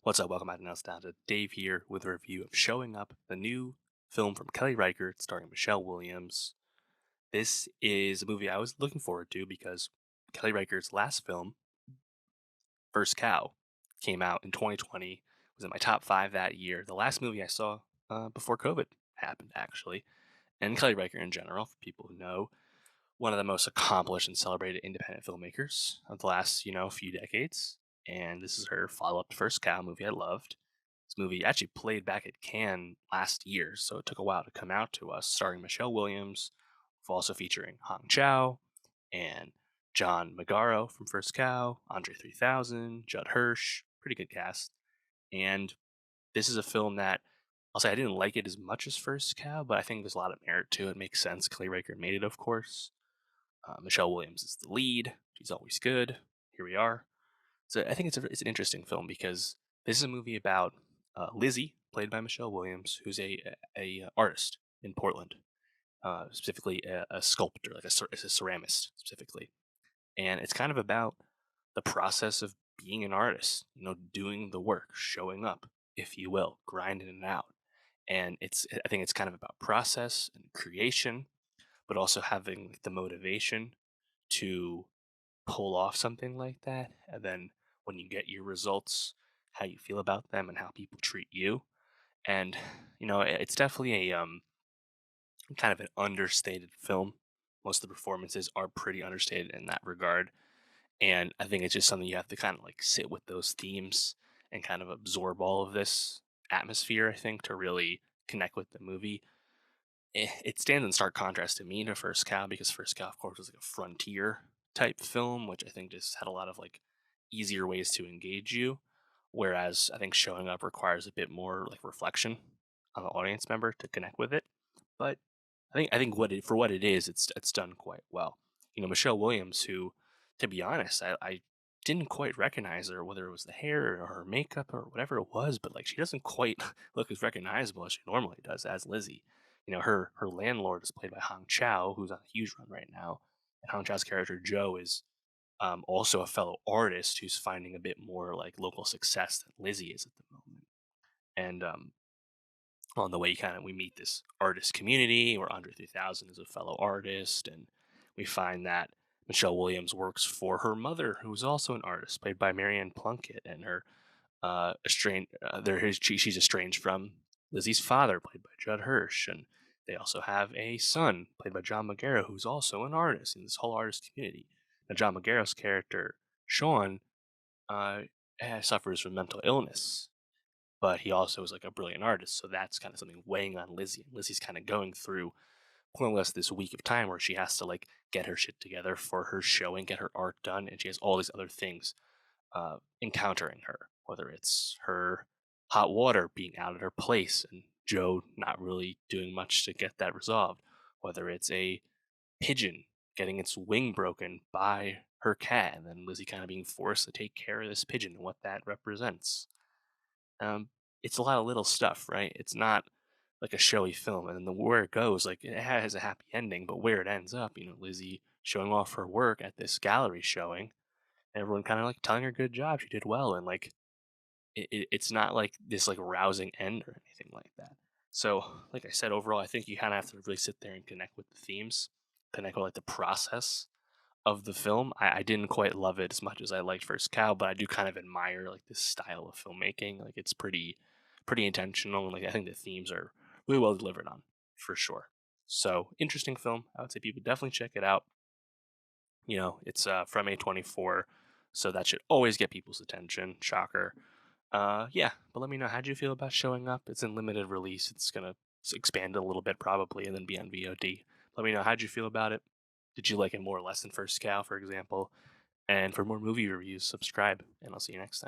What's up? Welcome back to Nowstalgia. Dave here with a review of Showing Up, the new film from Kelly Reichardt starring Michelle Williams. This is a movie I was looking forward to because Kelly Reichardt's last film, First Cow, came out in 2020, was in my top five that year. The last movie I saw before COVID happened, actually. And Kelly Reichardt in general, for people who know, one of the most accomplished and celebrated independent filmmakers of the last, few decades. And this is her follow-up to First Cow, movie I loved. This movie actually played back at Cannes last year, so it took a while to come out to us, starring Michelle Williams, also featuring Hong Chow and John Magaro from First Cow, Andre 3000, Judd Hirsch, pretty good cast. And this is a film that I'll say I didn't like it as much as First Cow, but I think there's a lot of merit to it. It makes sense. Kelly Reichardt made it, of course. Michelle Williams is the lead. She's always good. Here we are. So I think it's an interesting film because this is a movie about Lizzie, played by Michelle Williams, who's a artist in Portland, specifically a sculptor, like a ceramist specifically, and it's kind of about the process of being an artist. Doing the work, showing up, if you will, grinding it out, and I think it's kind of about process and creation, but also having like, the motivation to pull off something like that. And then when you get your results, how you feel about them and how people treat you. And, it's definitely a kind of an understated film. Most of the performances are pretty understated in that regard. And I think it's just something you have to kind of like sit with those themes and kind of absorb all of this atmosphere, I think, to really connect with the movie. It stands in stark contrast to me to First Cow because First Cow, of course, was like a frontier type film, which I think just had a lot of like easier ways to engage you. Whereas I think Showing Up requires a bit more like reflection on the audience member to connect with it. But I think for what it is, it's done quite well. Michelle Williams, who, to be honest, I didn't quite recognize her, whether it was the hair or her makeup or whatever it was, but like she doesn't quite look as recognizable as she normally does as Lizzie. Her landlord is played by Hong Chow, who's on a huge run right now, and Hong Chow's character Joe is also a fellow artist who's finding a bit more like local success than Lizzie is at the moment. And on the way, we meet this artist community where Andre 3000 is a fellow artist, and we find that Michelle Williams works for her mother, who's also an artist, played by Marianne Plunkett, and her she's estranged from Lizzie's father, played by Judd Hirsch, and they also have a son, played by John Magaro, who's also an artist in this whole artist community. Now, John Magaro's character, Sean, uh, suffers from mental illness, but he also is like a brilliant artist. So that's kind of something weighing on Lizzie. And Lizzie's kind of going through more or less this week of time where she has to like get her shit together for her showing, get her art done, and she has all these other things encountering her, whether it's her hot water being out at her place and Joe not really doing much to get that resolved, whether it's a pigeon getting its wing broken by her cat, and then Lizzie kind of being forced to take care of this pigeon and what that represents. Um, it's a lot of little stuff, right? It's not like a showy film, and then where it goes, like it has a happy ending, but where it ends up, Lizzie showing off her work at this gallery showing, everyone kind of like telling her good job, she did well, and like it's not like this like rousing end or anything like that. So, like I said, overall, I think you kind of have to really sit there and connect with the themes, connect with like the process of the film. I didn't quite love it as much as I liked First Cow, but I do kind of admire like this style of filmmaking. Like it's pretty intentional, and like I think the themes are really well delivered on for sure. So interesting film. I would say people definitely check it out. It's from A24, so that should always get people's attention. Shocker. Yeah, but let me know, how'd you feel about Showing Up? It's in limited release. It's gonna expand a little bit probably, and then be on VOD. Let me know, how'd you feel about it? Did you like it more or less than First Cow, for example? And for more movie reviews, subscribe, and I'll see you next time.